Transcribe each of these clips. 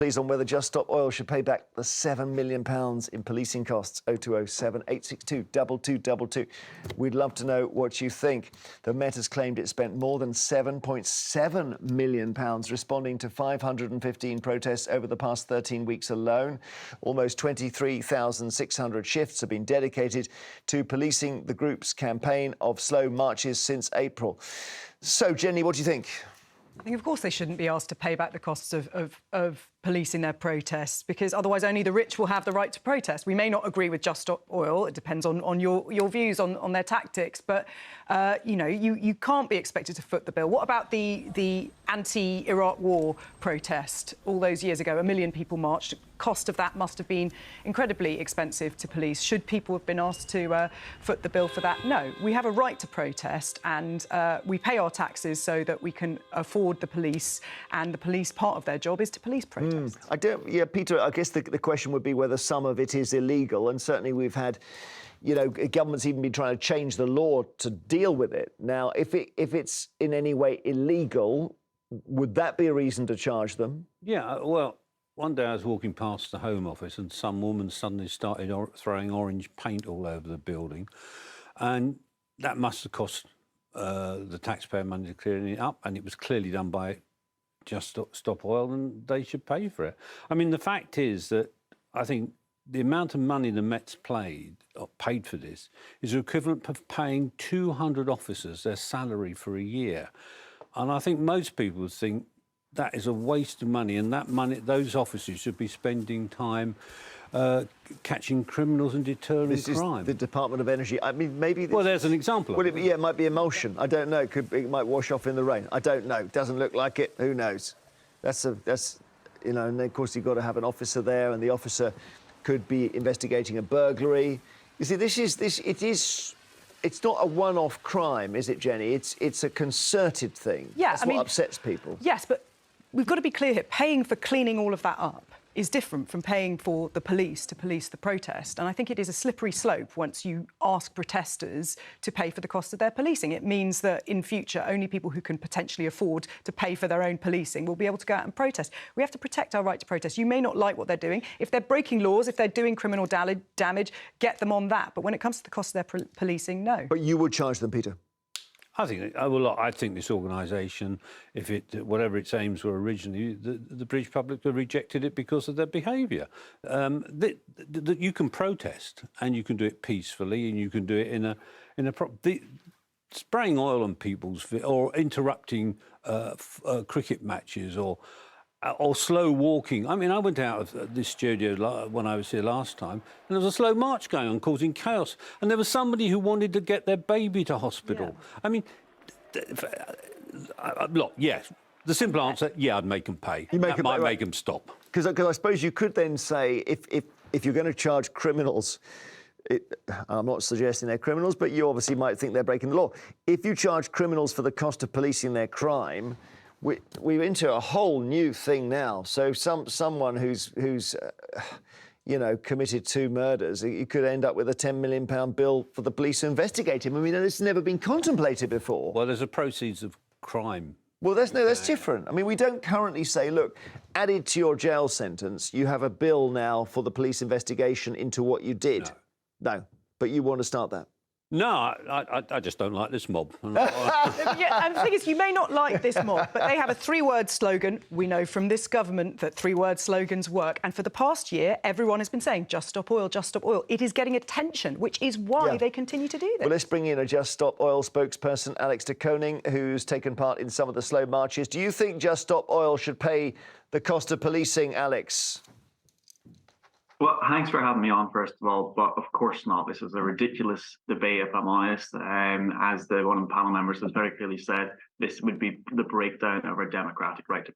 Please on whether Just Stop Oil should pay back the £7 million in policing costs. 0207 862 2222. We'd love to know what you think. The Met has claimed it spent more than £7.7 million responding to 515 protests over the past 13 weeks alone. Almost 23,600 shifts have been dedicated to policing the group's campaign of slow marches since April. So, Jenny, what do you think? I think, of course, they shouldn't be asked to pay back the costs of policing their protests, because otherwise only the rich will have the right to protest. We may not agree with Just Stop Oil. It depends on your views on their tactics. But, you know, you can't be expected to foot the bill. What about the anti-Iraq war protest all those years ago? 1 million people marched. The cost of that must have been incredibly expensive to police. Should people have been asked to foot the bill for that? No. We have a right to protest, and we pay our taxes so that we can afford the police, and the police, part of their job is to police protests. Yeah, Peter, I guess the question would be whether some of it is illegal, and certainly we've had, you know, governments even been trying to change the law to deal with it. Now, if it's in any way illegal, would that be a reason to charge them? Yeah, well, one day I was walking past the Home Office and some woman suddenly started throwing orange paint all over the building, and that must have cost the taxpayer money to clear it up, and it was clearly done by Just Stop Oil, and they should pay for it. I mean, the fact is that I think the amount of money the Met's paid for this is equivalent of paying 200 officers their salary for a year. And I think most people think that is a waste of money, and that money, those officers should be spending time catching criminals and deterring crime. Is the Department of Energy. I mean, maybe... Well, there's an example. Well, it might be emulsion. I don't know. It might wash off in the rain. I don't know. Doesn't look like it. Who knows? That's you know, and then, of course, you've got to have an officer there, and the officer could be investigating a burglary. You see, it's not a one-off crime, is it, Jenny? It's a concerted thing. Yeah, That's what upsets people. Yes, but we've got to be clear here. Paying for cleaning all of that up is different from paying for the police to police the protest. And I think it is a slippery slope once you ask protesters to pay for the cost of their policing. It means that in future, only people who can potentially afford to pay for their own policing will be able to go out and protest. We have to protect our right to protest. You may not like what they're doing. If they're breaking laws, if they're doing criminal damage, get them on that. But when it comes to the cost of their policing, no. But you would charge them, Peter? I think this organisation, whatever its aims were originally, the British public have rejected it because of their behaviour. You can protest, and you can do it peacefully, and you can do it in a spraying oil on people's or interrupting cricket matches or slow walking. I mean, I went out of this studio when I was here last time, and there was a slow march going on, causing chaos. And there was somebody who wanted to get their baby to hospital. Yeah. I mean, look, yes, the simple answer, yeah, I'd make them pay. That might make them stop. Because I suppose you could then say, if you're going to charge criminals, I'm not suggesting they're criminals, but you obviously might think they're breaking the law. If you charge criminals for the cost of policing their crime, we're into a whole new thing now. So someone who's you know, committed 2 murders, you could end up with a £10 million bill for the police to investigate him. I mean, it's never been contemplated before. Well, there's a proceeds of crime. Well, that's different. I mean, we don't currently say, look, added to your jail sentence, you have a bill now for the police investigation into what you did. No, but you want to start that. No, I just don't like this mob. Yeah, and the thing is, you may not like this mob, but they have a 3-word slogan. We know from this government that 3-word slogans work. And for the past year, everyone has been saying, Just Stop Oil, Just Stop Oil. It is getting attention, which is why they continue to do this. Well, let's bring in a Just Stop Oil spokesperson, Alex de Koning, who's taken part in some of the slow marches. Do you think Just Stop Oil should pay the cost of policing, Alex? Well, thanks for having me on, first of all, but of course not. This is a ridiculous debate, if I'm honest. As one of the panel members has very clearly said, this would be the breakdown of our democratic right to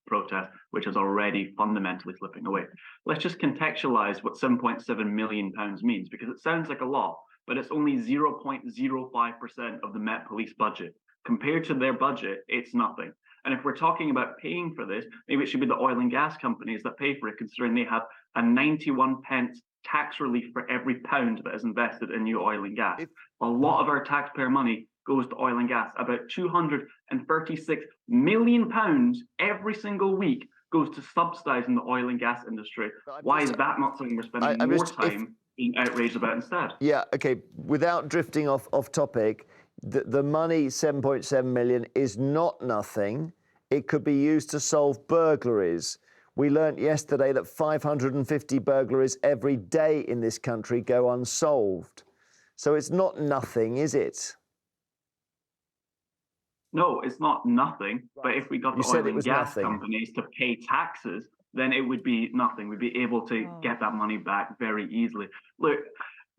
protest, which is already fundamentally slipping away. Let's just contextualise what £7.7 million means, because it sounds like a lot, but it's only 0.05% of the Met Police budget. Compared to their budget, it's nothing. And if we're talking about paying for this, maybe it should be the oil and gas companies that pay for it, considering they have a 91 pence tax relief for every pound that is invested in new oil and gas. A lot of our taxpayer money goes to oil and gas. About £236 million every single week goes to subsidising the oil and gas industry. Why is that not something we're spending more time being outraged about instead? Yeah, okay. Without drifting off topic, the money, 7.7 million, is not nothing. It could be used to solve burglaries. We learnt yesterday that 550 burglaries every day in this country go unsolved. So it's not nothing, is it? No, it's not nothing. But if we got the oil and gas companies to pay taxes, then it would be nothing. We'd be able to get that money back very easily. Look,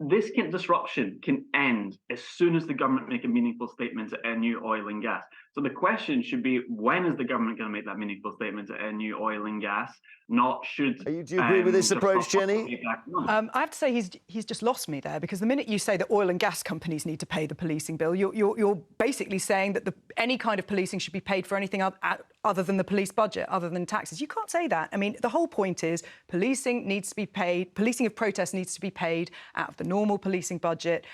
this disruption can end as soon as the government make a meaningful statement to end new oil and gas. So the question should be, when is the government going to make that meaningful statement to end new oil and gas? Not should. Do you agree with this approach, Jenny? I have to say he's just lost me there, because the minute you say that oil and gas companies need to pay the policing bill, you're basically saying that any kind of policing should be paid for anything other than the police budget, other than taxes. You can't say that. I mean, the whole point is policing needs to be paid. Policing of protests needs to be paid out of the normal policing budget.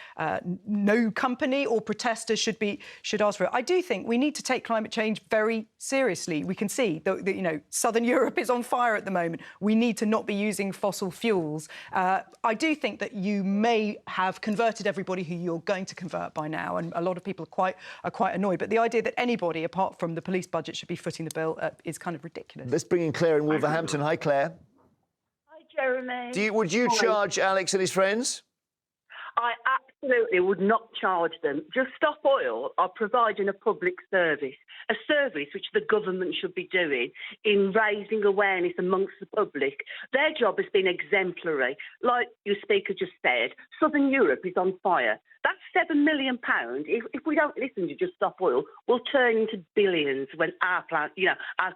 No company or protester should ask for it. I do think we need to take climate change very seriously. We can see that Southern Europe is on fire at the moment. We need to not be using fossil fuels. I do think that you may have converted everybody who you're going to convert by now, and a lot of people are quite annoyed. But the idea that anybody apart from the police budget should be footing the bill is kind of ridiculous. Let's bring in Claire in Wolverhampton. Hi, Claire. Hi, Jeremy. Would you charge Alex and his friends? I absolutely would not charge them. Just Stop Oil are providing a public service, a service which the government should be doing in raising awareness amongst the public. Their job has been exemplary. Like your speaker just said, Southern Europe is on fire. That's £7 million. If we don't listen to Just Stop Oil, we'll turn into billions when our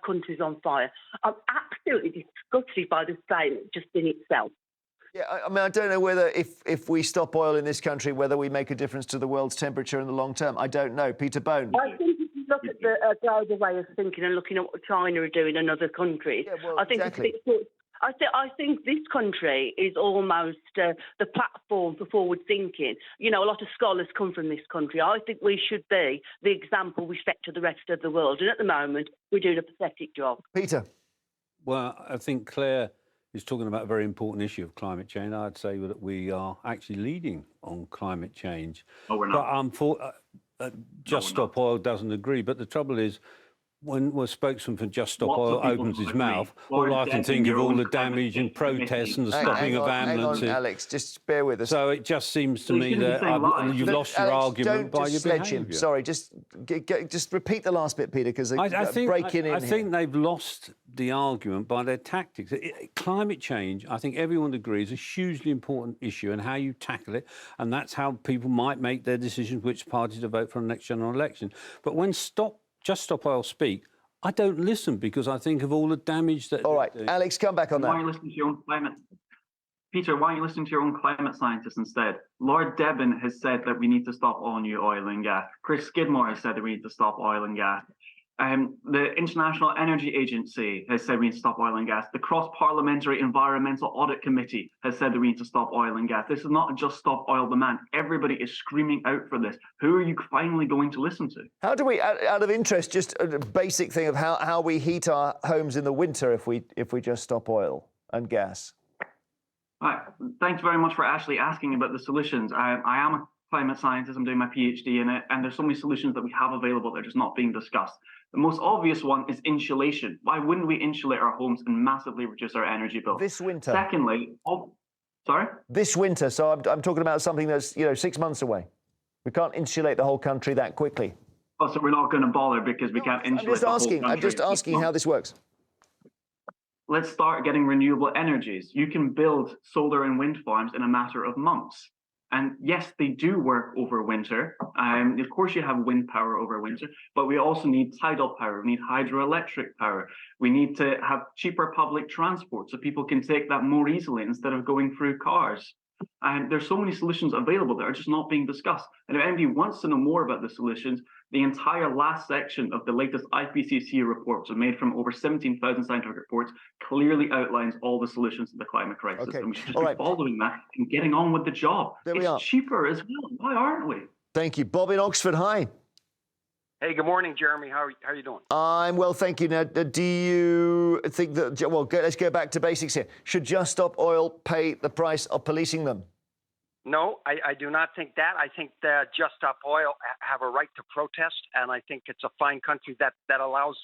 country's on fire. I'm absolutely disgusted by the statement just in itself. Yeah, I mean, I don't know whether if we stop oil in this country, whether we make a difference to the world's temperature in the long term. I don't know. Peter Bone. I think if you look at the global way of thinking and looking at what China are doing and other countries, I think exactly. I think this country is almost the platform for forward thinking. A lot of scholars come from this country. I think we should be the example we set to the rest of the world. And at the moment, we're doing a pathetic job. Peter. Well, I think Claire is talking about a very important issue of climate change. I'd say that we are actually leading on climate change. Oh, we're not. But Just Stop Oil doesn't agree. But the trouble is, when a spokesman for Just Stop Oil opens his mouth, all I can think of all the damage and protests and the stopping of ambulances. Hang on, Alex, just bear with us. So it just seems to me that you've lost your argument by your behaviour. Sorry, just repeat the last bit, Peter, because I think they've lost the argument by their tactics. Climate change, I think everyone agrees, is a hugely important issue, and how you tackle it, and that's how people might make their decisions which party to vote for the next general election. But when Just Stop Oil speak, I don't listen, because I think of all the damage that... All right, Alex, come back on that. Why are you listening to your own climate? Peter, why are you listening to your own climate scientists instead? Lord Debon has said that we need to stop all new oil and gas. Chris Skidmore has said that we need to stop oil and gas. The International Energy Agency has said we need to stop oil and gas. The Cross-Parliamentary Environmental Audit Committee has said that we need to stop oil and gas. This is not just Stop Oil demand. Everybody is screaming out for this. Who are you finally going to listen to? How do we, out of interest, just a basic thing of how we heat our homes in the winter if we just stop oil and gas? Thanks very much for actually asking about the solutions. I am a climate scientist. I'm doing my PhD in it, and there's so many solutions that we have available that are just not being discussed. The most obvious one is insulation. Why wouldn't we insulate our homes and massively reduce our energy bill? This winter. Secondly, sorry? This winter. So I'm talking about something that's 6 months away. We can't insulate the whole country that quickly. Oh, so we're not going to bother because we can't insulate the whole country. I'm just asking how this works. Let's start getting renewable energies. You can build solar and wind farms in a matter of months. And yes, they do work over winter. Of course, you have wind power over winter, but we also need tidal power. We need hydroelectric power. We need to have cheaper public transport so people can take that more easily instead of going through cars. And there's so many solutions available that are just not being discussed. And if anybody wants to know more about the solutions, the entire last section of the latest IPCC report, which was made from over 17,000 scientific reports, clearly outlines all the solutions to the climate crisis. Okay. And we should just be following that and getting on with the job. There we are. It's cheaper as well. Why aren't we? Thank you. Bob in Oxford, hi. Hey, good morning, Jeremy. How are you doing? I'm well, thank you. Now, do you think that, well, let's go back to basics here. Should Just Stop Oil pay the price of policing them? No, I do not think that. I think that Just Stop Oil have a right to protest, and I think it's a fine country that allows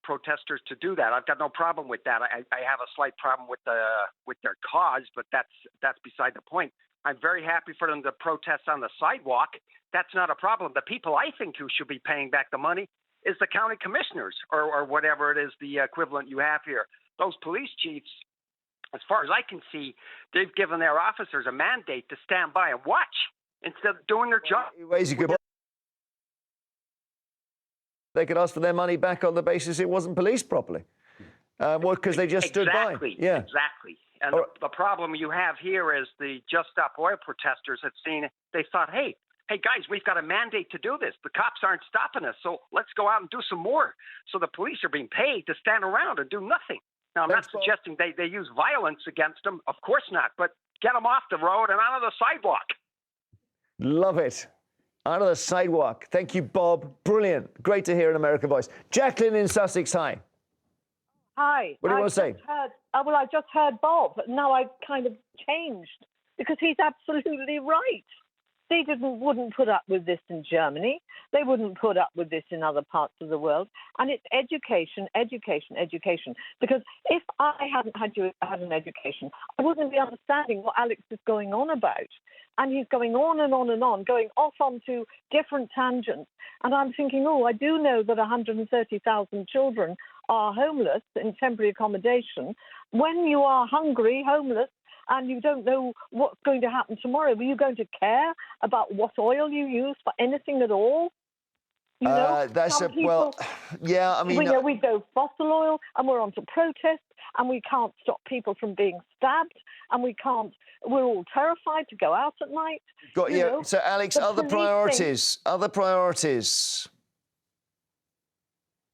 protesters to do that. I've got no problem with that. I have a slight problem with their cause, but that's beside the point. I'm very happy for them to protest on the sidewalk. That's not a problem. The people I think who should be paying back the money is the county commissioners or whatever it is, the equivalent you have here. Those police chiefs, as far as I can see, they've given their officers a mandate to stand by and watch instead of doing their job. They could ask for their money back on the basis it wasn't policed properly. Because they just stood by. Yeah. Exactly. And the problem you have here is the Just Stop Oil protesters have seen it. They thought, hey, guys, we've got a mandate to do this. The cops aren't stopping us, so let's go out and do some more. So the police are being paid to stand around and do nothing. Now, I'm not suggesting they use violence against them. Of course not. But get them off the road and out of the sidewalk. Love it. Out of the sidewalk. Thank you, Bob. Brilliant. Great to hear an American voice. Jacqueline in Sussex, hi. Hi. What do you want to say? I just heard Bob. Now I've kind of changed because he's absolutely right. They wouldn't put up with this in Germany. They wouldn't put up with this in other parts of the world. And it's education, education, education. Because if I hadn't had an education, I wouldn't be understanding what Alex is going on about. And he's going on and on and on, going off onto different tangents. And I'm thinking, I do know that 130,000 children are homeless in temporary accommodation. When you are hungry, homeless, and you don't know what's going to happen tomorrow, are you going to care about what oil you use for anything at all? You know, yeah, I mean... We go fossil oil, and we're on to protest, and we can't stop people from being stabbed, and we're all terrified to go out at night. So, Alex, other priorities.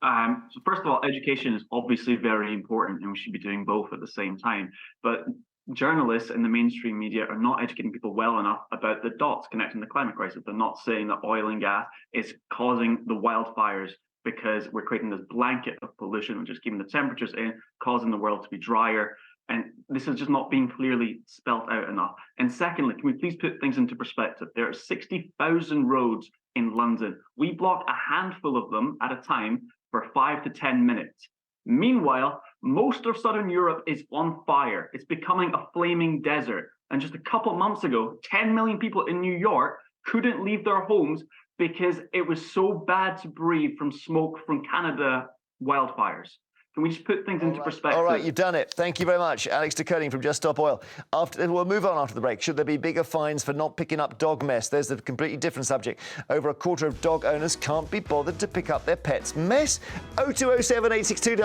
So first of all, education is obviously very important, and we should be doing both at the same time. But journalists and the mainstream media are not educating people well enough about the dots connecting the climate crisis. They're not saying that oil and gas is causing the wildfires because we're creating this blanket of pollution, which is keeping the temperatures in, causing the world to be drier. And this is just not being clearly spelt out enough. And secondly, can we please put things into perspective? There are 60,000 roads in London. We block a handful of them at a time for 5 to 10 minutes. Meanwhile, most of Southern Europe is on fire. It's becoming a flaming desert. And just a couple months ago, 10 million people in New York couldn't leave their homes because it was so bad to breathe from smoke from Canada wildfires. Can we just put things into perspective? All right, you've done it. Thank you very much. Alex de Koning from Just Stop Oil. We'll move on after the break. Should there be bigger fines for not picking up dog mess? There's a completely different subject. Over a quarter of dog owners can't be bothered to pick up their pets' mess. 0207 862